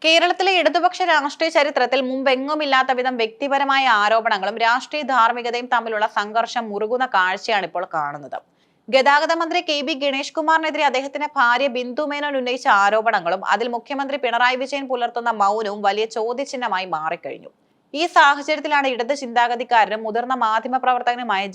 കേരളത്തിലെ ഇടതുപക്ഷ രാഷ്ട്രീയ ചരിത്രത്തിൽ മുമ്പെങ്ങുമില്ലാത്ത വിധം വ്യക്തിപരമായ ആരോപണങ്ങളും രാഷ്ട്രീയ ധാർമ്മികതയും തമ്മിലുള്ള സംഘർഷം മുറുകുന്ന കാഴ്ചയാണ് ഇപ്പോൾ കാണുന്നത്. ഗതാഗത മന്ത്രി കെ ഗണേഷ് കുമാറിനെതിരെ അദ്ദേഹത്തിന്റെ ഭാര്യ ബിന്ദു മേനോൻ ഉന്നയിച്ച ആരോപണങ്ങളും അതിൽ മുഖ്യമന്ത്രി പിണറായി വിജയൻ പുലർത്തുന്ന മൗനവും വലിയ ചോദ്യചിഹ്നമായി മാറിക്കഴിഞ്ഞു. ഈ സാഹചര്യത്തിലാണ് ഇടത് ചിന്താഗതിക്കാരനും മുതിർന്ന മാധ്യമപ്രവർത്തകനുമായ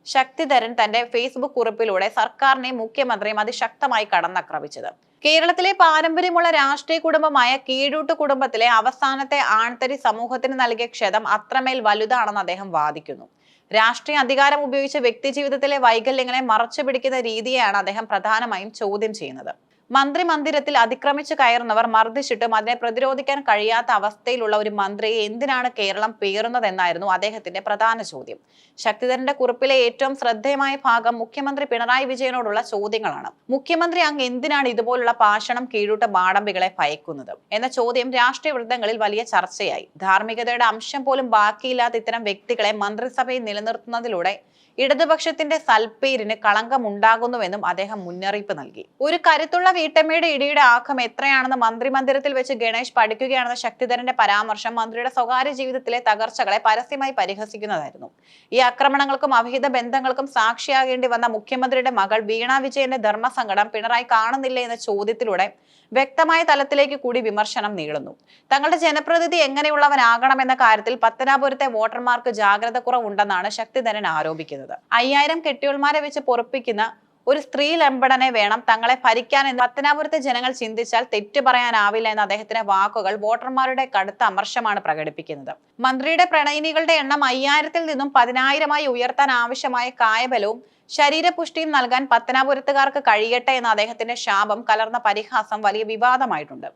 ശക്തിധരൻ തന്റെ ഫേസ്ബുക്ക് കുറിപ്പിലൂടെ സർക്കാരിനെയും മുഖ്യമന്ത്രിയും അതിശക്തമായി കടന്നാക്രമിച്ചത്. കേരളത്തിലെ പാരമ്പര്യമുള്ള രാഷ്ട്രീയ കുടുംബമായ കീഴൂട്ട് കുടുംബത്തിലെ അവസാനത്തെ ആൺതരി സമൂഹത്തിന് നൽകിയ ക്ഷതം അത്രമേൽ വലുതാണെന്ന് അദ്ദേഹം വാദിക്കുന്നു. രാഷ്ട്രീയ അധികാരം ഉപയോഗിച്ച് വ്യക്തിജീവിതത്തിലെ വൈകല്യങ്ങളെ മറച്ചു പിടിക്കുന്ന രീതിയെയാണ് അദ്ദേഹം പ്രധാനമായും ചോദ്യം ചെയ്യുന്നത്. മന്ത്രി മന്ദിരത്തിൽ അതിക്രമിച്ചു കയറുന്നവർ മർദ്ദിച്ചിട്ടും അതിനെ പ്രതിരോധിക്കാൻ കഴിയാത്ത അവസ്ഥയിലുള്ള ഒരു മന്ത്രിയെ എന്തിനാണ് കേരളം പേറുന്നതെന്നായിരുന്നു അദ്ദേഹത്തിന്റെ പ്രധാന ചോദ്യം. ശക്തിധരന്റെ കുറിപ്പിലെ ഏറ്റവും ശ്രദ്ധേയമായ ഭാഗം മുഖ്യമന്ത്രി പിണറായി വിജയനോടുള്ള ചോദ്യങ്ങളാണ്. മുഖ്യമന്ത്രി അങ്ങ് എന്തിനാണ് ഇതുപോലുള്ള പാഷണം കീഴൂട്ട മാടമ്പികളെ ഭയക്കുന്നത് എന്ന ചോദ്യം രാഷ്ട്രീയ വൃത്തങ്ങളിൽ വലിയ ചർച്ചയായി. ധാർമ്മികതയുടെ അംശം പോലും ബാക്കിയില്ലാത്ത ഇത്തരം വ്യക്തികളെ മന്ത്രിസഭയിൽ നിലനിർത്തുന്നതിലൂടെ ഇടതുപക്ഷത്തിന്റെ സൽപ്പേരിന് കളങ്കമുണ്ടാകുന്നുവെന്നും അദ്ദേഹം മുന്നറിയിപ്പ് നൽകി. ഒരു കരുത്തുള്ള വീട്ടമ്മയുടെ ഇടിയുടെ ആക്കം എത്രയാണെന്ന് മന്ത്രി മന്ദിരത്തിൽ വെച്ച് ഗണേഷ് പഠിക്കുകയാണെന്ന ശക്തിധരന്റെ പരാമർശം മന്ത്രിയുടെ സ്വകാര്യ ജീവിതത്തിലെ തകർച്ചകളെ പരസ്യമായി പരിഹസിക്കുന്നതായിരുന്നു. ഈ ആക്രമണങ്ങൾക്കും അവിഹിത ബന്ധങ്ങൾക്കും സാക്ഷിയാകേണ്ടി വന്ന മുഖ്യമന്ത്രിയുടെ മകൾ വീണ വിജയന്റെ ധർമ്മസങ്കടം പിണറായി കാണുന്നില്ലേ എന്ന ചോദ്യത്തിലൂടെ വ്യക്തമായ തലത്തിലേക്ക് കൂടി വിമർശനം നീളുന്നു. തങ്ങളുടെ ജനപ്രതിനിധി എങ്ങനെയുള്ളവനാകണമെന്ന കാര്യത്തിൽ പത്തനാപുരത്തെ വോട്ടർമാർക്ക് ജാഗ്രത കുറവുണ്ടെന്നാണ് ശക്തിധരൻ ആരോപിക്കുന്നത്. 5000 കെട്ടിയോൾമാരെ വെച്ച് പൊറപ്പിക്കുന്ന ഒരു സ്ത്രീ ലംബടനെ വേണം തങ്ങളെ ഭരിക്കാൻ എന്ന് പത്തനാപുരത്തെ ജനങ്ങൾ ചിന്തിച്ചാൽ തെറ്റു പറയാനാവില്ല എന്ന അദ്ദേഹത്തിന്റെ വാക്കുകൾ വോട്ടർമാരുടെ കടുത്ത അമർഷമാണ് പ്രകടിപ്പിക്കുന്നത്. മന്ത്രിയുടെ പ്രണയിനികളുടെ എണ്ണം 5000-ൽ നിന്നും 10,000-ആയി ഉയർത്താൻ ആവശ്യമായ കായബലവും ശരീരപുഷ്ടിയും നൽകാൻ പത്തനാപുരത്തുകാർക്ക് കഴിയട്ടെ എന്ന അദ്ദേഹത്തിന്റെ ശാപം കലർന്ന പരിഹാസം വലിയ വിവാദമായിട്ടുണ്ട്.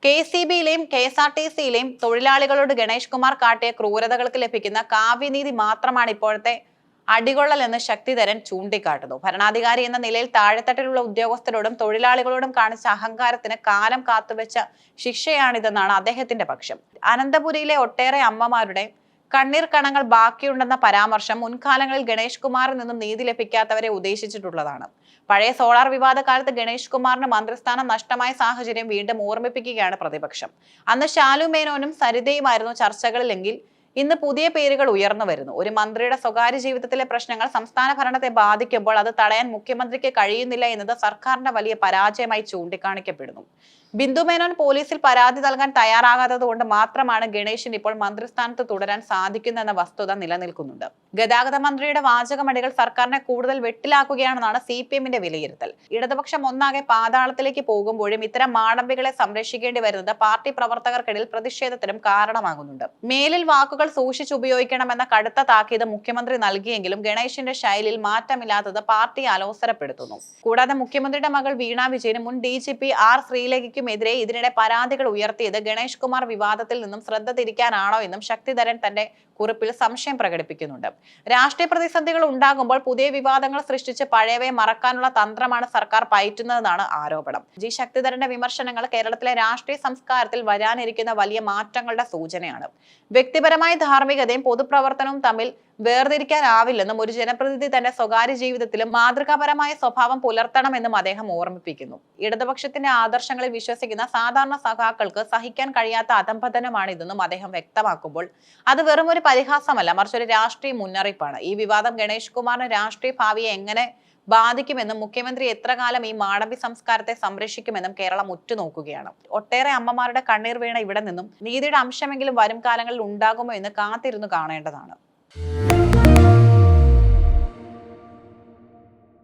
KCB-യിലെയും KSRTC-യിലെയും തൊഴിലാളികളോട് ഗണേഷ് കുമാർ കാട്ടിയ ക്രൂരതകൾക്ക് ലഭിക്കുന്ന കാവ്യനീതി മാത്രമാണ് ഇപ്പോഴത്തെ അടികൊള്ളൽ എന്ന് ശക്തിധരൻ ചൂണ്ടിക്കാട്ടുന്നു. ഭരണാധികാരി എന്ന നിലയിൽ താഴെത്തട്ടിലുള്ള ഉദ്യോഗസ്ഥരോടും തൊഴിലാളികളോടും കാണിച്ച അഹങ്കാരത്തിന് കാലം കാത്തുവെച്ച ശിക്ഷയാണിതെന്നാണ് അദ്ദേഹത്തിന്റെ പക്ഷം. അനന്തപുരിയിലെ ഒട്ടേറെ അമ്മമാരുടെ കണ്ണീർ കണങ്ങൾ ബാക്കിയുണ്ടെന്ന പരാമർശം മുൻകാലങ്ങളിൽ ഗണേഷ് കുമാറിൽ നിന്നും നീതി ലഭിക്കാത്തവരെ ഉദ്ദേശിച്ചിട്ടുള്ളതാണ്. പഴയ സോളാർ വിവാദ കാലത്ത് ഗണേഷ് കുമാറിന് മന്ത്രിസ്ഥാനം നഷ്ടമായ സാഹചര്യം വീണ്ടും ഓർമ്മിപ്പിക്കുകയാണ് പ്രതിപക്ഷം. അന്ന് ശാലു മേനോനും സരിതയുമായിരുന്നു ചർച്ചകളിലെങ്കിൽ ഇന്ന് പുതിയ പേരുകൾ ഉയർന്നു വരുന്നു. ഒരു മന്ത്രിയുടെ സ്വകാര്യ ജീവിതത്തിലെ പ്രശ്നങ്ങൾ സംസ്ഥാന ഭരണത്തെ ബാധിക്കുമ്പോൾ അത് തടയാൻ മുഖ്യമന്ത്രിക്ക് കഴിയുന്നില്ല എന്നത് സർക്കാരിന്റെ വലിയ പരാജയമായി ചൂണ്ടിക്കാണിക്കപ്പെടുന്നു. ബിന്ദു മേനോൻ പോലീസിൽ പരാതി നൽകാൻ തയ്യാറാകാത്തത് കൊണ്ട് മാത്രമാണ് ഗണേഷിന് ഇപ്പോൾ മന്ത്രിസ്ഥാനത്ത് തുടരാൻ സാധിക്കുന്നെന്ന വസ്തുത നിലനിൽക്കുന്നുണ്ട്. ഗതാഗത മന്ത്രിയുടെ വാചകമടികൾ സർക്കാരിനെ കൂടുതൽ വെട്ടിലാക്കുകയാണെന്നാണ് CPM-ന്റെ വിലയിരുത്തൽ. ഇടതുപക്ഷം ഒന്നാകെ പാതാളത്തിലേക്ക് പോകുമ്പോഴും ഇത്തരം മാടമ്പികളെ സംരക്ഷിക്കേണ്ടി വരുന്നത് പാർട്ടി പ്രവർത്തകർക്കിടയിൽ പ്രതിഷേധത്തിനും കാരണമാകുന്നുണ്ട്. മേലിൽ വാക്കുകൾ സൂക്ഷിച്ചുപയോഗിക്കണമെന്ന കടുത്ത താക്കീത് മുഖ്യമന്ത്രി നൽകിയെങ്കിലും ഗണേഷിന്റെ ശൈലിയിൽ മാറ്റമില്ലാത്തത് പാർട്ടിയെ അലോസരപ്പെടുത്തുന്നു. കൂടാതെ മുഖ്യമന്ത്രിയുടെ മകൾ വീണ വിജയനും മുൻ DGP R ശ്രീലേഖയ്ക്കും എതിരെ ഇതിനിടെ പരാതികൾ ഉയർത്തിയത് ഗണേഷ് കുമാർ വിവാദത്തിൽ നിന്നും ശ്രദ്ധ തിരിക്കാനാണോ എന്നും ശക്തിധരൻ തന്റെ കുറിപ്പിൽ സംശയം പ്രകടിപ്പിക്കുന്നുണ്ട്. രാഷ്ട്രീയ പ്രതിസന്ധികൾ ഉണ്ടാകുമ്പോൾ പുതിയ വിവാദങ്ങൾ സൃഷ്ടിച്ച് പഴയവയെ മറക്കാനുള്ള തന്ത്രമാണ് സർക്കാർ പയറ്റുന്നതെന്നാണ് ആരോപണം. ശക്തിധരന്റെ വിമർശനങ്ങൾ കേരളത്തിലെ രാഷ്ട്രീയ സംസ്കാരത്തിൽ വരാനിരിക്കുന്ന വലിയ മാറ്റങ്ങളുടെ സൂചനയാണ്. വ്യക്തിപരമായ ധാർമ്മികതയും പൊതുപ്രവർത്തനവും തമ്മിൽ വേർതിരിക്കാനാവില്ലെന്നും ഒരു ജനപ്രതിനിധി തന്റെ സ്വകാര്യ ജീവിതത്തിലും മാതൃകാപരമായ സ്വഭാവം പുലർത്തണമെന്നും അദ്ദേഹം ഓർമ്മിപ്പിക്കുന്നു. ഇടതുപക്ഷത്തിന്റെ ആദർശങ്ങളിൽ വിശ്വസിക്കുന്ന സാധാരണ സഖാക്കൾക്ക് സഹിക്കാൻ കഴിയാത്ത അധംപതനമാണിതെന്നും അദ്ദേഹം വ്യക്തമാക്കുമ്പോൾ അത് വെറും ഒരു പരിഹാസമല്ല, മറിച്ച് ഒരു രാഷ്ട്രീയ മുന്നറിയിപ്പാണ്. ഈ വിവാദം ഗണേഷ് കുമാറിന്റെ രാഷ്ട്രീയ ഭാവിയെ എങ്ങനെ ബാധിക്കുമെന്നും മുഖ്യമന്ത്രി എത്ര കാലം ഈ മാടമ്പി സംസ്കാരത്തെ സംരക്ഷിക്കുമെന്നും കേരളം ഉറ്റുനോക്കുകയാണ്. ഒട്ടേറെ അമ്മമാരുടെ കണ്ണീർ വീണ ഇവിടെ നിന്നും നീതിയുടെ അംശമെങ്കിലും വരും കാലങ്ങളിൽ ഉണ്ടാകുമോ എന്ന് കാത്തിരുന്നു കാണേണ്ടതാണ്.